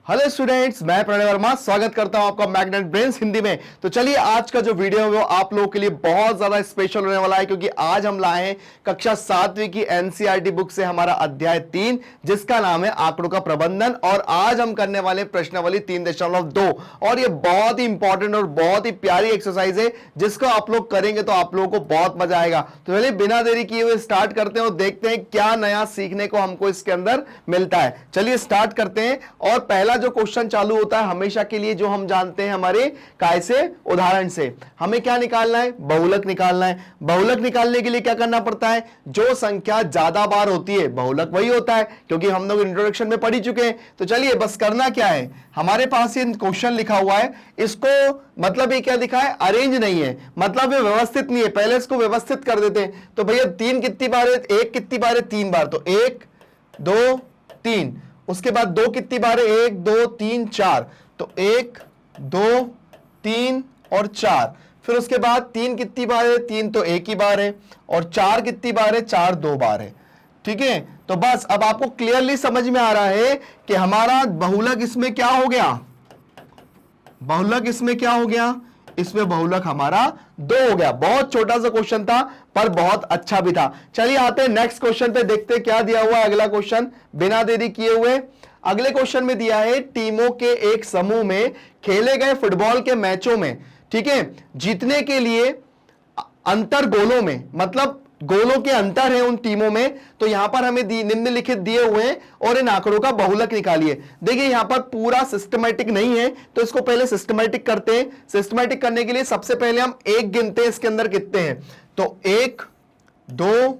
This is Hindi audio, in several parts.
हेलो स्टूडेंट्स, मैं प्रणय वर्मा स्वागत करता हूं आपका मैग्नेट ब्रेन्स हिंदी में। तो चलिए आज का जो वीडियो है वो आप लोगों के लिए बहुत ज्यादा स्पेशल होने वाला है, क्योंकि आज हम लाए हैं कक्षा 7वीं की एनसीईआरटी बुक से हमारा अध्याय 3, जिसका नाम है आंकड़ों का प्रबंधन। और आज हम करने वाले प्रश्नावली 3.2, और ये बहुत ही इंपॉर्टेंट और बहुत ही प्यारी एक्सरसाइज है, जिसको आप लोग करेंगे तो आप लोगों को बहुत मजा आएगा। तो चलिए बिना देरी किए हुए स्टार्ट करते हैं और देखते हैं क्या नया सीखने को हमको इसके अंदर मिलता है। चलिए स्टार्ट करते हैं। और पहला जो क्वेश्चन चालू होता है हमेशा के लिए, जो हम जानते हैं हमारे काय से, उदाहरण से। हमें क्या निकालना है? बहुलक निकालना है। बहुलक निकालने के लिए क्या करना पड़ता है? जो संख्या ज्यादा बार होती है बहुलक वही होता है, क्योंकि हम लोग इंट्रोडक्शन में पढ़ ही चुके हैं। तो चलिए बस करना क्या है, हमारे पास ये क्वेश्चन लिखा हुआ है, इसको मतलब ये क्या लिखा है? अरेंज नहीं है, मतलब ये व्यवस्थित नहीं है। पहले इसको व्यवस्थित कर देते हैं। तो भैया 3 कितनी बार है? 1 कितनी बार है? 3 बार। तो 1 2 3। उसके बाद 2 कितनी बार है? 1 2 3 4। तो 1 2 3 और 4। फिर उसके बाद 3 कितनी बार है? 3 तो एक ही बार है। और 4 कितनी बार है? 4 2 बार है। ठीक है, तो बस अब आपको क्लियरली समझ में आ रहा है कि हमारा बहुलक इसमें क्या हो गया। बहुलक इसमें क्या हो गया? इसमें बहुलक हमारा 2 हो गया। बहुत छोटा सा क्वेश्चन था पर बहुत अच्छा भी था। चलिए आते हैं नेक्स्ट क्वेश्चन पे, देखते हैं क्या दिया हुआ है अगला क्वेश्चन बिना देरी किए हुए। अगले क्वेश्चन में दिया है टीमों के एक समूह में खेले गए फुटबॉल के मैचों में, ठीक है, जीतने के लिए अंतर गोलों में, मतलब गोलों के अंतर है उन टीमों में। तो यहां पर हमें निम्नलिखित दिए हुए हैं और इन आंकड़ों का बहुलक निकालिए। देखिए यहां पर पूरा सिस्टमैटिक नहीं है, तो इसको पहले सिस्टमैटिक करते हैं। सिस्टमैटिक करने के लिए सबसे पहले हम एक गिनते हैं, इसके अंदर कितने हैं। तो 1 2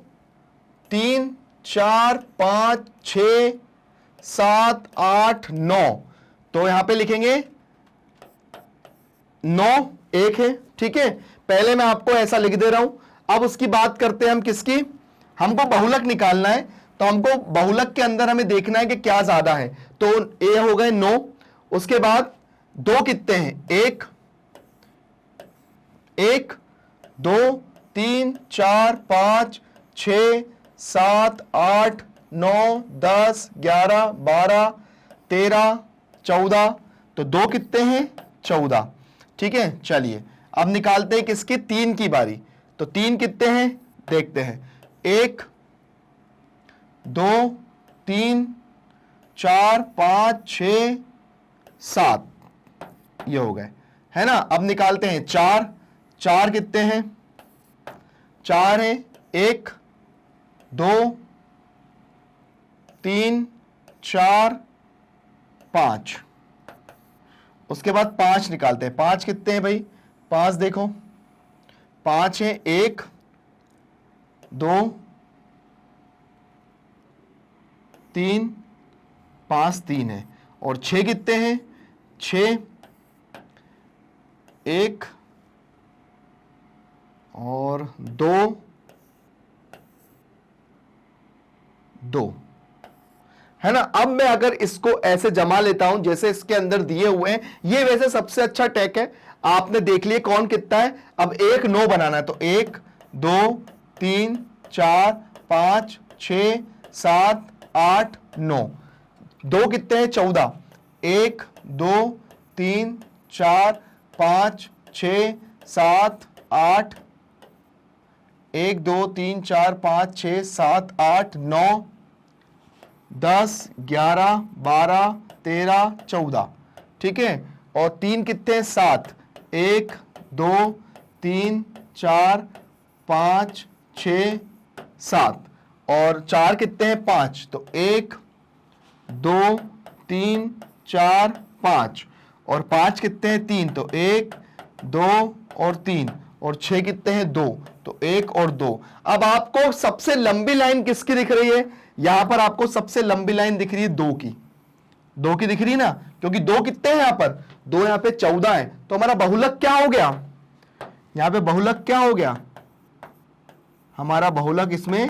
3 4 5 6 7 8 9। तो यहां पे लिखेंगे 9 एक है, ठीक है। पहले मैं आपको ऐसा लिख दे रहा हूं। अब उसकी बात करते हैं हम किसकी, हमको बहुलक निकालना है। तो हमको बहुलक के अंदर हमें देखना है कि क्या ज्यादा है। तो ए हो गए 9। उसके बाद 2 कितने हैं? 1 1 2 3 4 5 6 7 8 9 10 11 12 13 14। तो 2 कितने हैं? 14। ठीक है, चलिए अब निकालते हैं किसकी? 3 की बारी। तो 3 कितने हैं देखते हैं। 1 2 3 4 5 6 7, ये हो गए, है ना। अब निकालते हैं 4। 4 कितने हैं? 4 है। 1 2 3 4 5। उसके बाद 5 निकालते हैं। 5 कितने हैं भाई? 5 देखो, 5 है। 1 2 3 5 3 है। और 6 कितने हैं? 6 1 और 2 2, है ना। अब मैं अगर इसको ऐसे जमा लेता हूं जैसे इसके अंदर दिए हुए हैं, ये वैसे सबसे अच्छा टेक है। आपने देख लिए कौन कितना है। अब 1 9 बनाना है। तो 1 2 3 4 5 6 7 8 9। 2 कितने हैं? 14। 1 2 3 4 5 6 7 8, 1 2 3 4 5 6 7 8 9 10 11 12 13 14। ठीक है, और 3 कितने हैं? 7। 1 2 3 4 5 6 7। और 4 कितने हैं? 5। तो 1 2 3 4 5। और 5 कितने हैं? 3। तो 1 2 और 3। और 6 कितने हैं? 2। तो 1 और 2। अब आपको सबसे लंबी लाइन किसकी दिख रही है? यहां पर आपको सबसे लंबी लाइन दिख रही है 2 की। 2 की दिख रही है ना, क्योंकि 2 कितने हैं यहां पर? 2 यहां पे 14 है। तो हमारा बहुलक क्या हो गया? यहां पे बहुलक क्या हो गया? हमारा बहुलक इसमें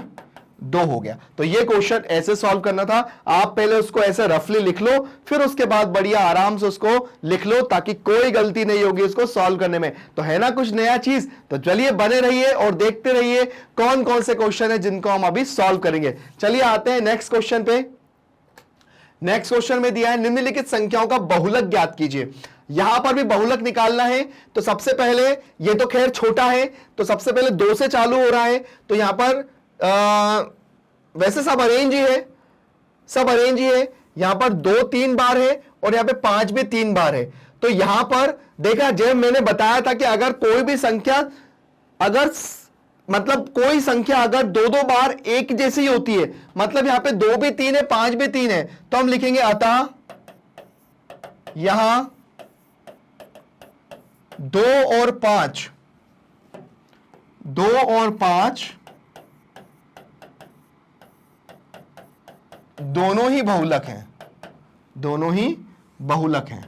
2 हो गया। तो ये क्वेश्चन ऐसे सॉल्व करना था। आप पहले उसको ऐसे रफली लिख लो, फिर उसके बाद बढ़िया आराम से उसको लिख लो, ताकि कोई गलती नहीं होगी उसको सॉल्व करने में। तो है ना कुछ नया चीज। तो चलिए बने रहिए और देखते रहिए कौन कौन से क्वेश्चन है जिनको हम अभी सॉल्व करेंगे। चलिए आते हैं नेक्स्ट क्वेश्चन पे। नेक्स्ट क्वेश्चन में दिया है निम्नलिखित संख्याओं का बहुलक ज्ञात कीजिए। यहां पर भी बहुलक निकालना है, तो सबसे पहले ये तो खैर छोटा है, तो सबसे पहले 2 से चालू हो रहा है, तो यहां पर वैसे सब अरेंज ही है, सब अरेंज ही है। यहां पर 2 3 बार है और यहां पे 5 भी 3 बार है। तो यहां पर देखा, जब मैंने बताया था कि अगर कोई भी संख्या, अगर मतलब कोई संख्या अगर 2 बार एक जैसी होती है, मतलब यहां पे 2 भी 3 है 5 भी 3 है, तो हम लिखेंगे अतः यहां 2 और 5, 2 और 5 दोनों ही बहुलक हैं, दोनों ही बहुलक हैं।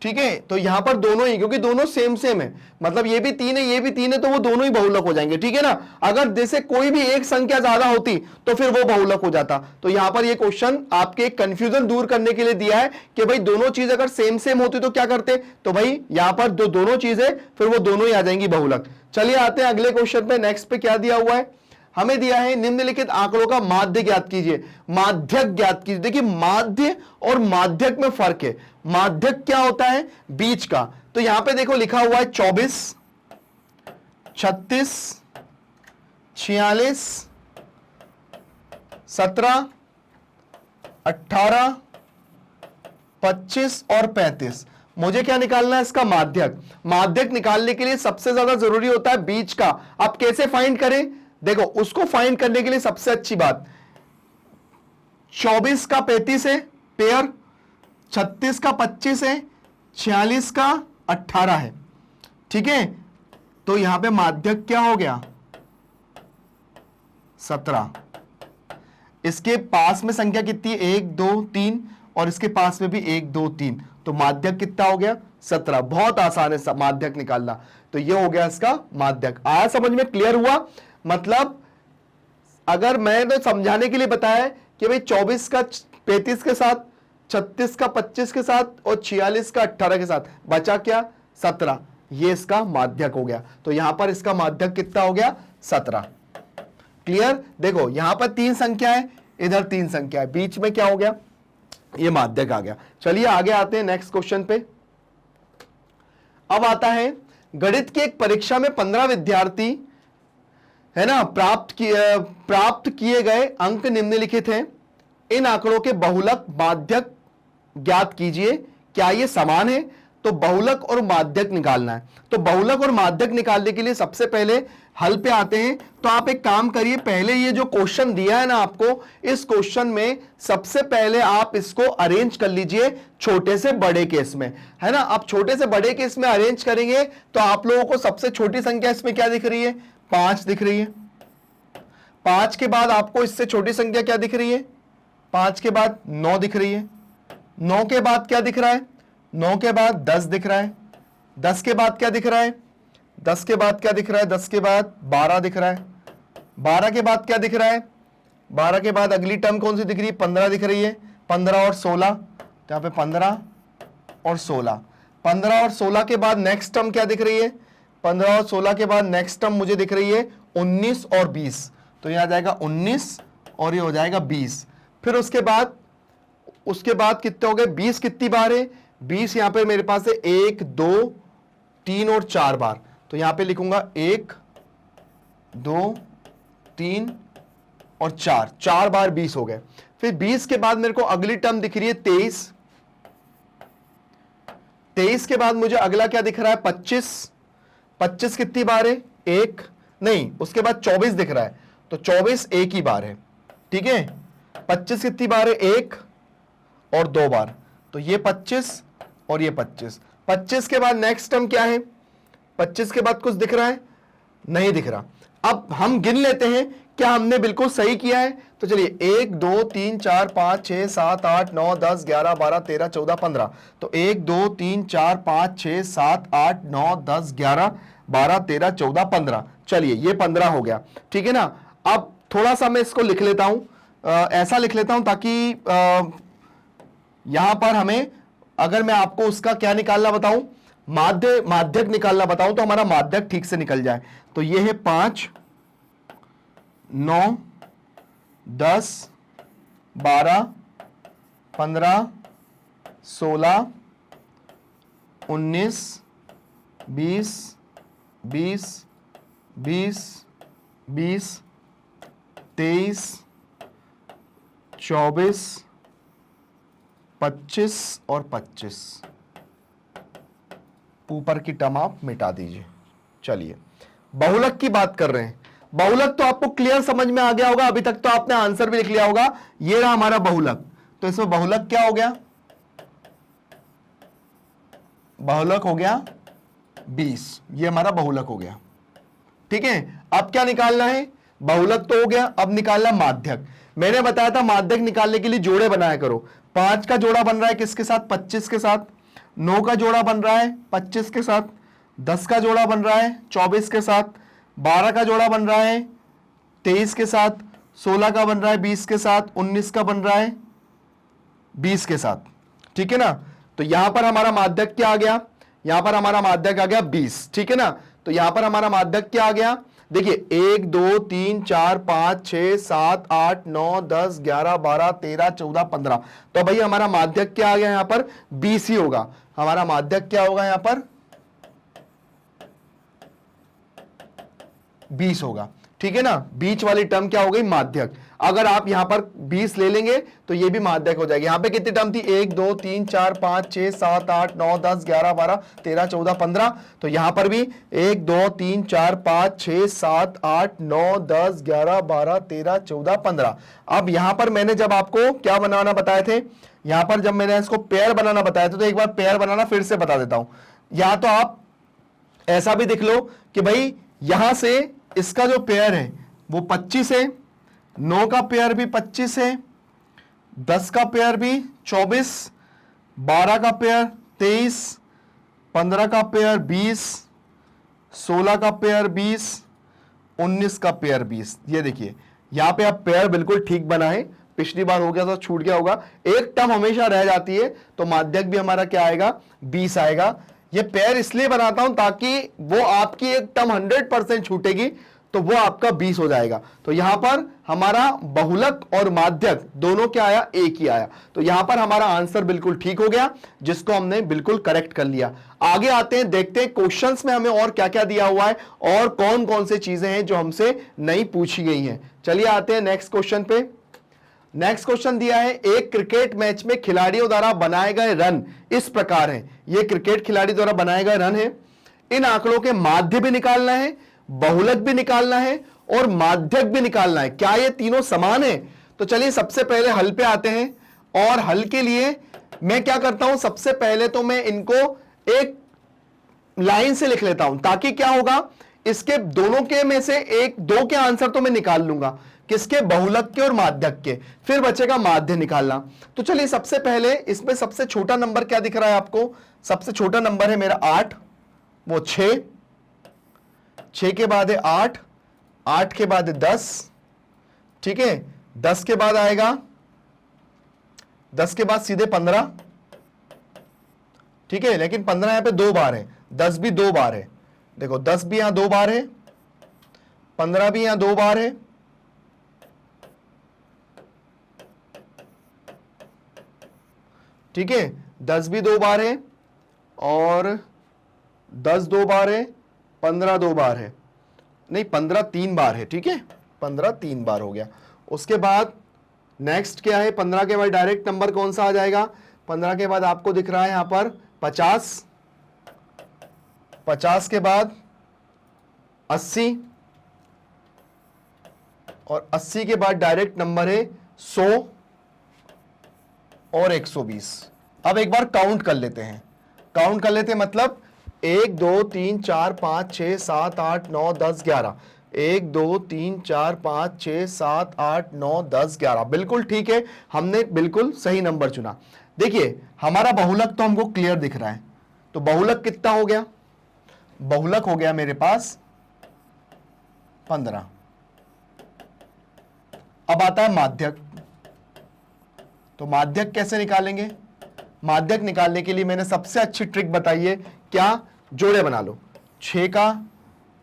ठीक है, तो यहां पर दोनों ही, क्योंकि दोनों सेम सेम है, मतलब ये भी 3 है ये भी 3 है, तो वो दोनों ही बहुलक हो जाएंगे। ठीक है ना, अगर जैसे कोई भी एक संख्या ज्यादा होती तो फिर वो बहुलक हो जाता। तो यहां पर ये क्वेश्चन आपके कंफ्यूजन दूर करने के लिए दिया है कि भाई दोनों चीज अगर सेम सेम होती तो क्या करते, तो भाई यहां पर दोनों चीजें फिर वो दोनों ही आ जाएंगी बहुलक। चलिए आते हैं अगले क्वेश्चन पे। नेक्स्ट पे क्या दिया हुआ है, हमें दिया है निम्नलिखित आंकड़ों का माध्य ज्ञात कीजिए, माध्यक ज्ञात कीजिए। देखिए माध्य और माध्यक में फर्क है। माध्यक क्या होता है, बीच का। तो यहां पे देखो लिखा हुआ है 24, 36, 46, 17, 18, 25 और 35। मुझे क्या निकालना है, इसका माध्यक। माध्यक निकालने के लिए सबसे ज्यादा जरूरी होता है बीच का। आप कैसे फाइंड करें, देखो उसको फाइंड करने के लिए सबसे अच्छी बात, 24 का 35 है पेयर, 36 का 25 है, 46 का 18 है। ठीक है, तो यहां पे माध्यक क्या हो गया, 17। इसके पास में संख्या कितनी है, 1 2 3, और इसके पास में भी 1 2 3, तो माध्यक कितना हो गया, 17। बहुत आसान है माध्यक निकालना। तो ये हो गया इसका माध्यक। आया समझ में, क्लियर हुआ। मतलब अगर मैंने समझाने के लिए बताया कि भाई 24 का 35 के साथ, 36 का 25 के साथ और 46 का 18 के साथ, बचा क्या, 17। ये इसका माध्यक हो गया। तो यहां पर इसका माध्यक कितना हो गया, 17। क्लियर। देखो यहां पर 3 संख्या है, इधर 3 संख्या है, बीच में क्या हो गया, ये माध्यक आ गया। चलिए आगे आते हैं नेक्स्ट क्वेश्चन पे। अब आता है गणित की एक परीक्षा में 15 विद्यार्थी है ना, प्राप्त किए गए अंक निम्नलिखित हैं। इन आंकड़ों के बहुलक माध्यक ज्ञात कीजिए, क्या ये समान है। तो बहुलक और माध्यक निकालना है। तो बहुलक और माध्यक निकालने के लिए सबसे पहले हल पे आते हैं। तो आप एक काम करिए, पहले ये जो क्वेश्चन दिया है ना आपको, इस क्वेश्चन में सबसे पहले आप इसको अरेंज कर लीजिए छोटे से बड़े केस में, है ना। आप छोटे से बड़े केस में अरेंज करेंगे तो आप लोगों को सबसे छोटी संख्या इसमें क्या दिख रही है, 5 दिख रही है। 5 के बाद आपको इससे छोटी संख्या क्या दिख रही है, 5 के बाद 9 दिख रही है। 9 के बाद क्या दिख रहा है, 9 के बाद 10 दिख रहा है। 10 के बाद क्या दिख रहा है, 10 के बाद क्या दिख रहा है, 10 के बाद 12 दिख रहा है। 12 के बाद क्या दिख रहा है, 12 के बाद अगली टर्म कौन सी दिख रही है, 15 दिख रही है। 15 और 16, तो यहाँ पे 15 और 16। 15 और 16 के बाद नेक्स्ट टर्म क्या दिख रही है, 15 और 16 के बाद नेक्स्ट टर्म मुझे दिख रही है 19 और 20। तो यह आ जाएगा 19 और ये हो जाएगा 20। फिर उसके बाद कितने हो गए, 20 कितनी बार है, 20 यहां पे मेरे पास है 1 2 3 और 4 बार। तो यहां पे लिखूंगा 1 2 3 और 4, 4 बार 20 हो गए। फिर 20 के बाद मेरे को अगली टर्म दिख रही है 23। 23 के बाद मुझे अगला क्या दिख रहा है, 25। 25 कितनी बार है, 1 नहीं, उसके बाद 24 दिख रहा है, तो 24 एक ही बार है। ठीक है, 25 कितनी बार है, 1 और 2 बार, तो ये 25 और ये 25। 25 के बाद नेक्स्ट टर्म क्या है, 25 के बाद कुछ दिख रहा है, नहीं दिख रहा। अब हम गिन लेते हैं क्या हमने बिल्कुल सही किया है। तो चलिए 1 2 3 4 5 6 7 8 9 10 11 12 13 14 15। तो 1 2 3 4 5 6 7 8 9 10 11 12 13 14 15। चलिए ये 15 हो गया। ठीक है ना। अब थोड़ा सा मैं इसको लिख लेता हूं, ऐसा लिख लेता हूं ताकि यहां पर हमें, अगर मैं आपको उसका क्या निकालना बताऊं, माध्यक निकालना बताऊं, तो हमारा माध्यक ठीक से निकल जाए। तो ये है 5 9 10, 12, 15, 16, 19, 20, 20, 20, 20, 23, 24, 25 और 25। ऊपर की टर्म आप मिटा दीजिए। चलिए, बहुलक की बात कर रहे हैं। बहुलक तो आपको क्लियर समझ में आ गया होगा, अभी तक तो आपने आंसर भी लिख लिया होगा। ये रहा हमारा बहुलक, तो इसमें बहुलक क्या हो गया? बहुलक हो गया 20। ये हमारा बहुलक हो गया। ठीक है, अब क्या निकालना है? बहुलक तो हो गया, अब निकालना माध्यक। मैंने बताया था माध्यक निकालने के लिए जोड़े बनाया करो। 5 का जोड़ा बन रहा है किसके साथ? 25 के साथ। 9 का जोड़ा बन रहा है 25 के साथ। 10 का जोड़ा बन रहा है 24 के साथ। 12 का जोड़ा बन रहा है 23 के साथ। 16 का बन रहा है 20 के साथ। 19 का बन रहा है 20 के साथ। ठीक है ना? तो यहां पर हमारा माध्यक क्या आ गया? यहां पर हमारा माध्यक आ गया 20। ठीक है ना? तो यहां पर हमारा माध्यक क्या आ गया? देखिए 1 2 3 4 5 6 7 8 9 10 11 12 13 14 15। तो भाई हमारा माध्यक क्या आ गया? यहां पर 20 ही होगा। हमारा माध्यक क्या होगा? यहां पर 20 होगा। ठीक है ना? बीच वाली टर्म क्या हो गई? माध्यक। अगर आप यहां पर 20 ले लेंगे तो ये भी माध्यक हो जाएगी। यहां पे कितनी टर्म थी? 1 2 3 4 5 6 7 8 9 10 11 12 13 14 15। तो यहां पर भी 1 2 3 4 5 6 7 8 9 10 11 12 13 14 15। अब यहां पर मैंने जब आपको क्या बनाना बताए थे, यहां पर जब मैंने इसको पेयर बनाना बताया था, तो एक बार पेयर बनाना फिर से बता देता हूं। या तो आप ऐसा भी दिख लो कि भाई यहां से इसका जो पेयर है वो 25 है, 9 का पेयर भी 25 है, 10 का पेयर भी 24, 12 का पेयर 23, 15 का पेयर 20, 16 का पेयर 20, 19 का पेयर 20। ये देखिए यहां पे आप पेयर बिल्कुल ठीक बनाए। पिछली बार हो गया था, छूट गया होगा। एक टर्म हमेशा रह जाती है, तो माध्यक भी हमारा क्या आएगा? 20 आएगा। ये पेयर इसलिए बनाता हूं ताकि वो आपकी एक टर्म 100% छूटेगी, तो वो आपका 20 हो जाएगा। तो यहां पर हमारा बहुलक और माध्यक दोनों क्या आया? एक ही आया। तो यहां पर हमारा आंसर बिल्कुल ठीक हो गया, जिसको हमने बिल्कुल करेक्ट कर लिया। आगे आते हैं, देखते हैं क्वेश्चंस में हमें और क्या क्या दिया हुआ है और कौन कौन से चीजें हैं जो हमसे नहीं पूछी गई हैं। चलिए आते हैं नेक्स्ट क्वेश्चन पे। नेक्स्ट क्वेश्चन दिया है, एक क्रिकेट मैच में खिलाड़ियों द्वारा बनाए गए रन इस प्रकार हैं। ये क्रिकेट खिलाड़ी द्वारा बनाए गए रन है। इन आंकड़ों के माध्य भी निकालना है, बहुलक भी निकालना है और माध्यक भी निकालना है। क्या ये तीनों समान है? तो चलिए सबसे पहले हल पे आते हैं। और हल के लिए मैं क्या करता हूं, सबसे पहले तो मैं इनको एक लाइन से लिख लेता हूं, ताकि क्या होगा, इसके दोनों के में से एक दो के आंसर तो मैं निकाल लूंगा। किसके? बहुलक के और माध्यक के। फिर बचेगा माध्य निकालना। तो चलिए सबसे पहले इसमें सबसे छोटा नंबर क्या दिख रहा है आपको? सबसे छोटा नंबर है मेरा 8, वो 6 के बाद है 8, 8 के बाद है 10। ठीक है, 10 के बाद आएगा, 10 के बाद सीधे 15। ठीक है, लेकिन 15 यहां पे 2 बार है, 10 भी 2 बार है। देखो 10 भी यहां 2 बार है, 15 भी यहां 2 बार है। ठीक है, 10 भी 2 बार है और 10 2 बार है, 15 2 बार है, नहीं 15 3 बार है। ठीक है, 15 3 बार हो गया। उसके बाद नेक्स्ट क्या है? 15 के बाद डायरेक्ट नंबर कौन सा आ जाएगा? 15 के बाद आपको दिख रहा है यहां पर 50, 50 के बाद 80 और 80 के बाद डायरेक्ट नंबर है 100 और 120। अब एक बार काउंट कर लेते हैं, काउंट कर लेते हैं, मतलब 1 2 3 4 5 6 7 8 9 10 11। 1 2 3 4 5 6 7 8 9 10 11। बिल्कुल ठीक है, हमने बिल्कुल सही नंबर चुना। देखिए हमारा बहुलक तो हमको क्लियर दिख रहा है, तो बहुलक कितना हो गया? बहुलक हो गया मेरे पास 15। अब आता है माध्यक। तो माध्यक कैसे निकालेंगे? माध्यक निकालने के लिए मैंने सबसे अच्छी ट्रिक बताई है, क्या? जोड़े बना लो। 6 का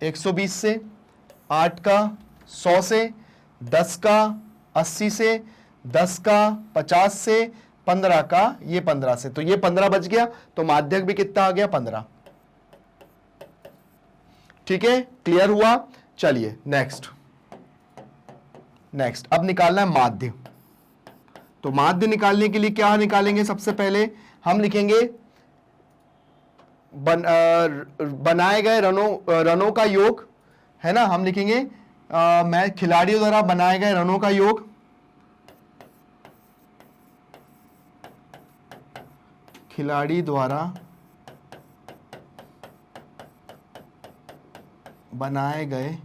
120 से, 8 का 100 से, 10 का 80 से, 10 का, 50 से, 15 का, ये 15 से, तो ये 15 बच गया, तो माध्यक भी कितना आ गया 15। ठीक है, क्लियर हुआ। चलिए नेक्स्ट अब निकालना है माध्य। तो माध्य निकालने के लिए क्या निकालेंगे, सबसे पहले हम लिखेंगे बनाए गए रनों का योग, है ना। हम लिखेंगे मैं खिलाड़ियों द्वारा बनाए गए रनों का योग, खिलाड़ी द्वारा बनाए गए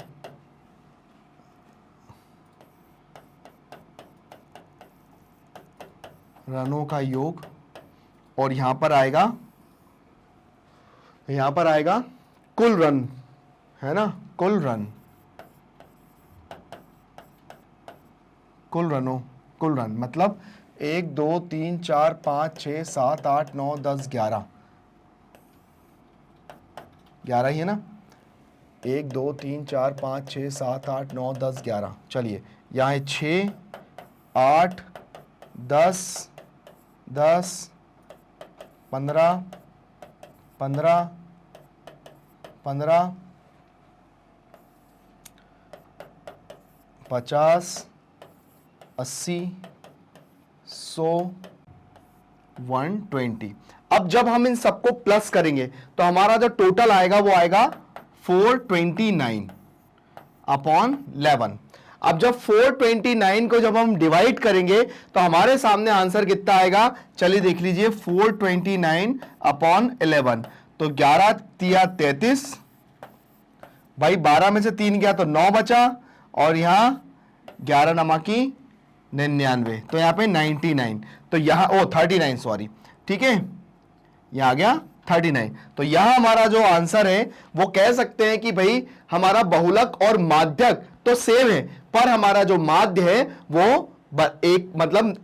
रनों का योग, और यहां पर आएगा कुल रन, है ना, कुल रन, कुल रन मतलब 1 2 3 4 5 6 7 8 9 10 11 ही है ना। 1 2 3 4 5 6 7 8 9 10 11। चलिए यहाँ है 6 8 10 10 15 15 15 50 80 100 120। अब जब हम इन सबको प्लस करेंगे तो हमारा जो टोटल आएगा वो आएगा 429 अपॉन 11। अब जब 429 को जब हम डिवाइड करेंगे तो हमारे सामने आंसर कितना आएगा, चलिए देख लीजिए, 429 अपॉन 11। तो 11 तिया 33, भाई 12 में से 3 गया तो 9 बचा, और यहां 11 नमकी 99, तो यहां पे 99, तो यहां 39 सॉरी, ठीक है, यहां आ गया 39। तो यहां हमारा जो आंसर है वो कह सकते हैं कि भाई हमारा बहुलक और माध्यक तो सेम है, पर हमारा जो माध्य है वो एक मतलब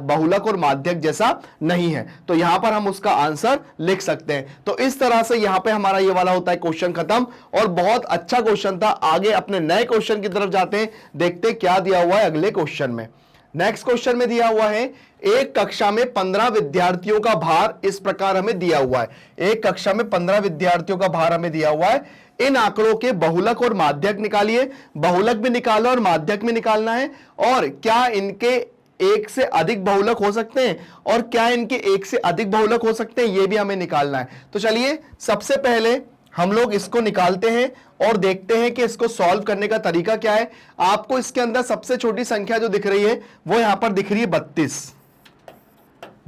बहुलक और माध्यक जैसा नहीं है, तो यहां पर हम उसका आंसर लिख सकते हैं। तो इस तरह से यहां पे हमारा ये वाला होता है क्वेश्चन खत्म, और बहुत अच्छा क्वेश्चन था। आगे अपने नए क्वेश्चन की तरफ जाते हैं, देखते क्या दिया हुआ है अगले क्वेश्चन में। नेक्स्ट क्वेश्चन में दिया हुआ है, एक कक्षा में 15 विद्यार्थियों का भार इस प्रकार हमें दिया हुआ है। एक कक्षा में 15 विद्यार्थियों का भार हमें दिया हुआ है। इन आंकड़ों के बहुलक और माध्यक निकालिए। बहुलक भी निकालो और माध्यक भी निकालना है, और क्या इनके एक से अधिक बहुलक हो सकते हैं और क्या इनके एक से अधिक बहुलक हो सकते हैं, यह भी हमें निकालना है। तो चलिए सबसे पहले हम लोग इसको निकालते हैं और देखते हैं कि इसको सॉल्व करने का तरीका क्या है। आपको इसके अंदर सबसे छोटी संख्या जो दिख रही है वो यहां पर दिख रही है 32।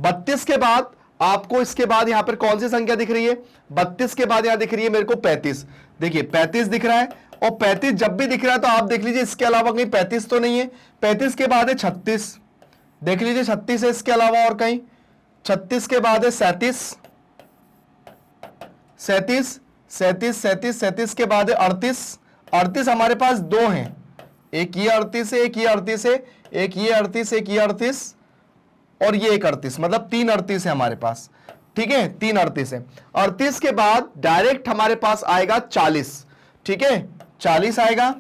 32 के बाद आपको इसके बाद यहां पर कौन सी संख्या दिख रही है, 32 के बाद यहां दिख रही है मेरे को 35। देखिए 35 दिख रहा है, और 35 जब भी दिख रहा है तो आप देख लीजिए इसके अलावा कहीं 35 तो नहीं है। 35 के बाद है 36, देख लीजिए 36 है इसके अलावा और कहीं। 36 के बाद है 37, 37 37 37 37 के बाद है 38। 38 हमारे पास दो हैं, एक ये 38 है, एक ये 38 है, एक ये 38, एक ये 38 और ये एक 38, मतलब 3 38 है हमारे पास, ठीक है, 3 38 है। 38 के बाद डायरेक्ट हमारे पास आएगा 40, ठीक है, 40 आएगा।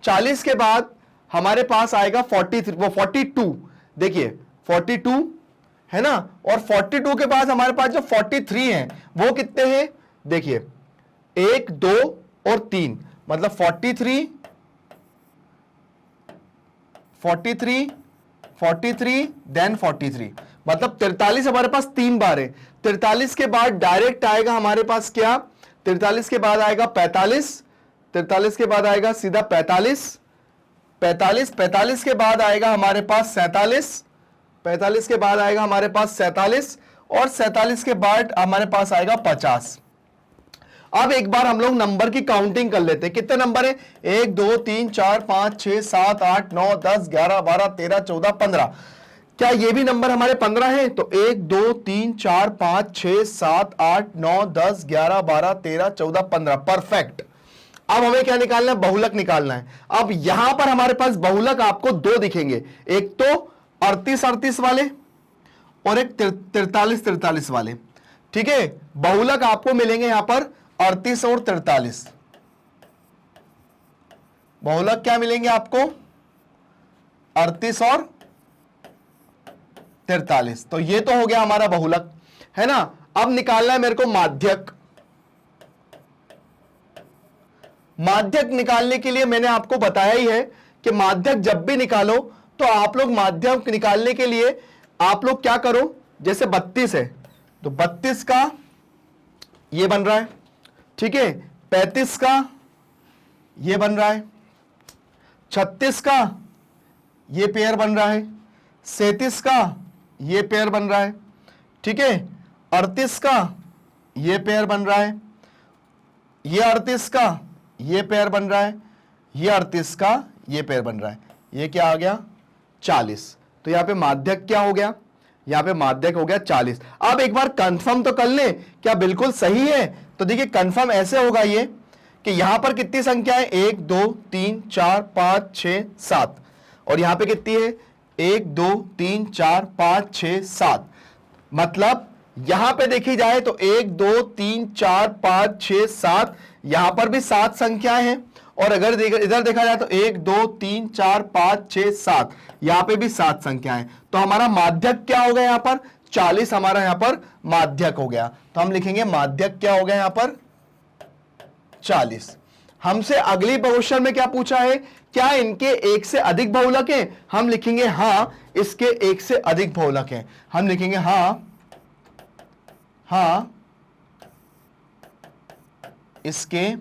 40 के बाद हमारे पास आएगा 43, वो 42, देखिए 42 है ना, और 42 के बाद हमारे पास जो 43 है वो कितने हैं, देखिए 1 2 और 3, मतलब 43 43 43 देन 43, मतलब 43 हमारे पास 3 बार है। 43 के बाद डायरेक्ट आएगा हमारे पास क्या, 43 के बाद आएगा 45, 43 के बाद आएगा सीधा 45, 45 45 के बाद आएगा हमारे पास 47, 45 के बाद आएगा हमारे पास 47, और 47 के बाद हमारे पास आएगा 50। अब एक बार हम लोग नंबर की काउंटिंग कर लेते हैं, कितने नंबर है, 1 2 3 4 5 6 7 8 9 10 11 12 13 14 15। क्या ये भी नंबर हमारे 15 है, तो 1 2 3 4 5 6 7 8 9 10 11 12 13 14 15, परफेक्ट। अब हमें क्या निकालना है, बहुलक निकालना है। अब यहां पर हमारे पास बहुलक आपको दो दिखेंगे, एक तो 38 38 वाले और एक 43 43 वाले, ठीक है। बहुलक आपको मिलेंगे यहां पर 38 और 43, बहुलक क्या मिलेंगे आपको 38 और 43। तो ये तो हो गया हमारा बहुलक, है ना। अब निकालना है मेरे को माध्यक। माध्यक निकालने के लिए मैंने आपको बताया ही है कि माध्यक जब भी निकालो तो आप लोग माध्यक निकालने के लिए आप लोग क्या करो, जैसे 32 है तो 32 का ये बन रहा है, ठीक है। 35 का ये बन रहा है, 36 का ये पेयर बन रहा है, 37 का ये पेयर बन रहा है, ठीक है। 38 का ये पेयर बन रहा है, ये 38 का ये पेयर बन रहा है, ये 38 का ये पेयर बन रहा है। ये क्या आ गया 40। तो यहां पे माध्यक क्या हो गया, यहां पे माध्यक हो गया 40। अब एक बार कंफर्म तो कर लें क्या बिल्कुल सही है। तो देखिए कंफर्म ऐसे होगा ये कि यहां पर कितनी संख्या है, 1 2 3 4 5 6 7, और यहां पे कितनी है 1 2 3 4 5 6 7। मतलब यहां पे देखी जाए तो 1 2 3 4 5 6 7, यहां पर भी 7 संख्याएं हैं, और अगर इधर देखा जाए तो 1 2 3 4 5 6 7, यहां पे भी 7 संख्याएं। तो हमारा माध्यक क्या हो गया यहां पर 40, हमारा यहां पर माध्यक हो गया। तो हम लिखेंगे माध्यक क्या हो गया यहां पर 40। हमसे अगली क्वेश्चन में क्या पूछा है, क्या इनके एक से अधिक बहुलक हैं। हम लिखेंगे हां इसके एक से अधिक बहुलक हैं। हम लिखेंगे हां इसके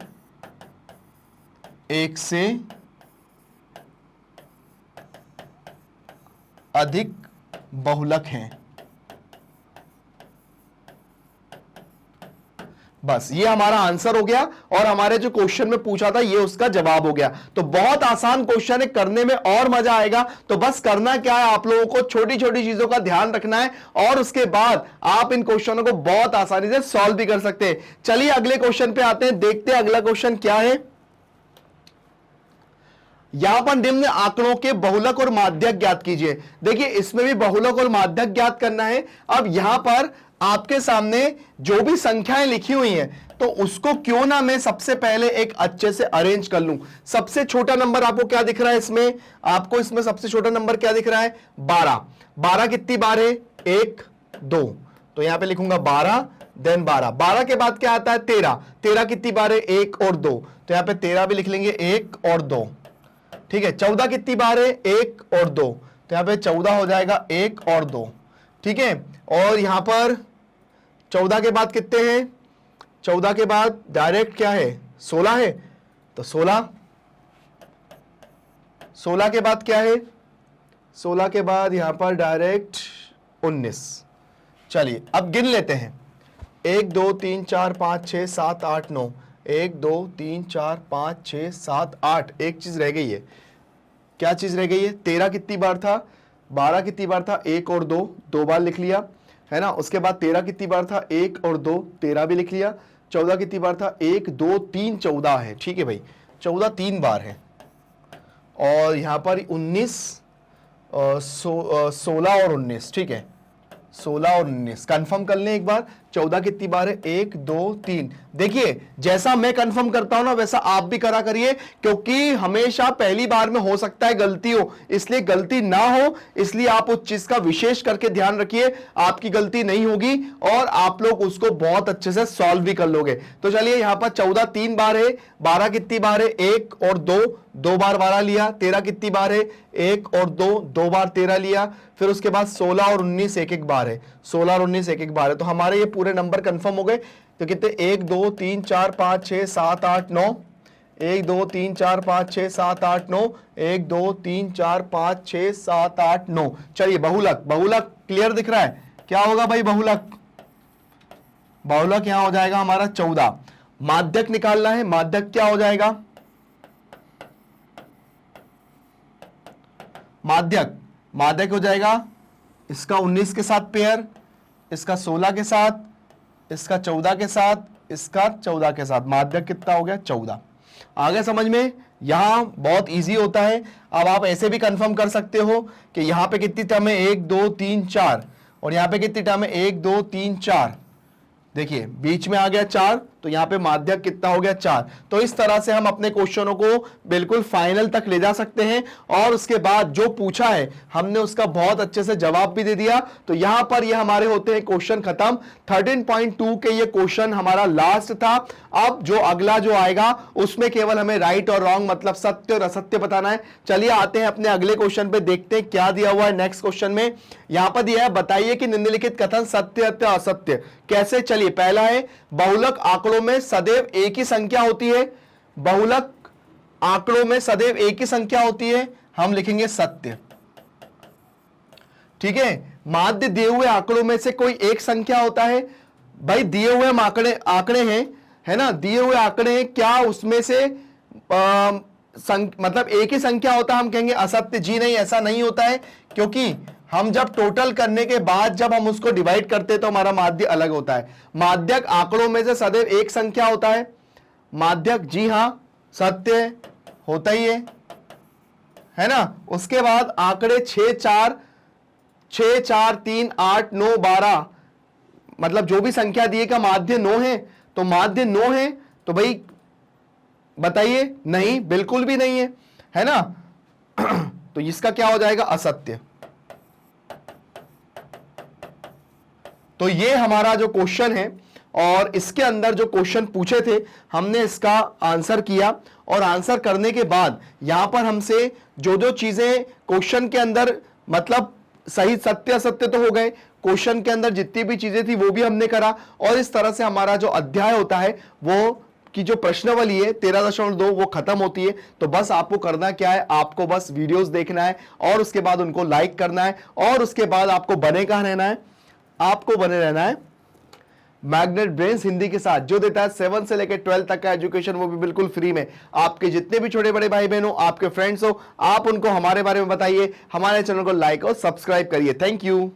एक से अधिक बहुलक हैं। बस ये हमारा आंसर हो गया, और हमारे जो क्वेश्चन में पूछा था ये उसका जवाब हो गया। तो बहुत आसान क्वेश्चन है, करने में और मजा आएगा। तो बस करना क्या है, आप लोगों को छोटी छोटी चीजों का ध्यान रखना है, और उसके बाद आप इन क्वेश्चनों को बहुत आसानी से सॉल्व भी कर सकते हैं। चलिए अगले क्वेश्चन पे आते हैं, देखते हैं अगला क्वेश्चन क्या है। यहां पर निम्न आंकड़ों के बहुलक और माध्यक ज्ञात कीजिए। देखिए इसमें भी बहुलक और माध्यक ज्ञात करना है। अब यहां पर आपके सामने जो भी संख्याएं लिखी हुई हैं, तो उसको क्यों ना मैं सबसे पहले एक अच्छे से अरेंज कर लूं। सबसे छोटा नंबर आपको क्या दिख रहा है इसमें, आपको इसमें सबसे छोटा नंबर क्या दिख रहा है 12। 12 कितनी बार है 1 2, तो यहां पे लिखूंगा 12 देन 12। 12 के बाद क्या आता है 13। 13 कितनी बार है 1 और 2, तो यहां पे 13 भी लिख लेंगे 1 और 2, ठीक है। 14 कितनी बार है 1 और 2, तो यहां पे 14 हो जाएगा 1 और 2, ठीक है। और यहां पर 14 के बाद कितने हैं, 14 के बाद डायरेक्ट क्या है 16 है, तो 16 के बाद क्या है, 16 के बाद यहां पर डायरेक्ट 19। चलिए अब गिन लेते हैं, 1 2 3 4 5 6 7 8 9, 1 2 3 4 5 6 7 8। एक चीज रह गई है, क्या चीज रह गई है, 13 कितनी बार था, 12 कितनी बार था 1 और 2, 2 बार लिख लिया, है ना। उसके बाद 13 कितनी बार था 1 और 2, 13 भी लिख लिया। 14 कितनी बार था 1 2 3 14 है, ठीक है भाई, 14 3 बार है। और यहां पर 19 16 और 19, ठीक है, 16 और 19 कंफर्म कर लें एक बार। 14 कितनी बार है 1 2 3। देखिए जैसा मैं कंफर्म करता हूं ना वैसा आप भी करा करिए, क्योंकि हमेशा पहली बार में हो सकता है गलती हो, इसलिए गलती ना हो इसलिए आप उस चीज का विशेष करके ध्यान रखिए, आपकी गलती नहीं होगी और आप लोग उसको बहुत अच्छे से सॉल्व भी कर लोगे। तो चलिए यहां पर 14 3 बार है, 12 कितनी बार है 1 और 2, 2 बार 12 लिया। 13 कितनी बार है 1 और 2, 2 बार 13 लिया। फिर उसके बाद 16 और 19 एक एक बार है, 16 और 19 एक एक बार है। तो हमारे ये पूरे नंबर कंफर्म हो गए। तो कितने 1 2 3 4 5 6 7 8 9, 1 2 3 4 5 6 7 8 9, 1 2 3 4 5 6 7 8 9। चलिए बहुलक, बहुलक क्लियर दिख रहा है, क्या होगा भाई बहुलक, बहुलक यहां हो जाएगा हमारा 14। माध्यक निकालना है, माध्यक क्या हो जाएगा, माध्यक, माध्यक हो जाएगा इसका 19 के साथ पेयर, इसका 16 के साथ, इसका 14 के साथ, इसका 14 के साथ। माध्यक कितना हो गया 14। आगे समझ में, यहां बहुत इजी होता है। अब आप ऐसे भी कंफर्म कर सकते हो कि यहां पे कितनी टर्म है 1 2 3 4, और यहां पे कितनी टर्म है 1 2 3 4। देखिए बीच में आ गया 4, तो यहाँ पे माध्यक कितना हो गया 4। तो इस तरह से हम अपने क्वेश्चनों को बिल्कुल फाइनल तक ले जा सकते हैं और उसके बाद जो पूछा है हमने उसका बहुत अच्छे से जवाब भी दे दिया। तो यहां पर ये हमारे होते हैं क्वेश्चन खत्म। 13.2 के ये क्वेश्चन हमारा लास्ट था। अब जो अगला जो आएगा उसमें केवल हमें राइट और रॉन्ग मतलब सत्य और असत्य बताना है। चलिए आते हैं अपने अगले क्वेश्चन पे, देखते हैं क्या दिया हुआ है नेक्स्ट क्वेश्चन में। यहां पर दिया है बताइए कि निम्नलिखित कथन सत्य अथवा असत्य कैसे। चलिए पहला है बहुलक आंकड़ों में सदैव एक ही संख्या होती है। बहुलक आंकड़ों में सदैव एक ही संख्या होती है, हम लिखेंगे सत्य। ठीक है, माध्य दिए हुए आंकड़ों में से कोई एक संख्या होता है। भाई दिए हुए आंकड़े हैं, है ना, दिए हुए आंकड़े हैं, क्या उसमें से मतलब एक ही संख्या होता है, हम कहेंगे असत्य। जी नहीं, ऐसा नहीं होता है, क्योंकि हम जब टोटल करने के बाद जब हम उसको डिवाइड करते हैं तो हमारा माध्य अलग होता है। माध्यक आंकड़ों में से सदैव एक संख्या होता है माध्यक, जी हां सत्य होता ही है ना। उसके बाद आंकड़े 6, 4, 3, 8, 9, 12 मतलब जो भी संख्या दी का माध्य 9 है, तो माध्य 9 है, तो भाई बताइए नहीं, बिल्कुल भी नहीं है ना। तो इसका क्या हो जाएगा असत्य। तो ये हमारा जो क्वेश्चन है और इसके अंदर जो क्वेश्चन पूछे थे हमने इसका आंसर किया और आंसर करने के बाद यहां पर हमसे जो जो चीजें क्वेश्चन के अंदर मतलब सही सत्य असत्य तो हो गए, क्वेश्चन के अंदर जितनी भी चीजें थी वो भी हमने करा और इस तरह से हमारा जो अध्याय होता है वो कि जो प्रश्नावली है 13.2 वो खत्म होती है। तो बस आपको करना क्या है, आपको बस वीडियोस देखना है और उसके बाद उनको लाइक करना है और उसके बाद आपको बने कहां रहना है, आपको बने रहना है मैग्नेट ब्रेन्स हिंदी के साथ, जो देता है 7 से लेकर 12 तक का एजुकेशन, वो भी बिल्कुल फ्री में। आपके जितने भी छोटे बड़े भाई बहन हो, आपके फ्रेंड्स हो, आप उनको हमारे बारे में बताइए, हमारे चैनल को लाइक और सब्सक्राइब करिए। Thank you.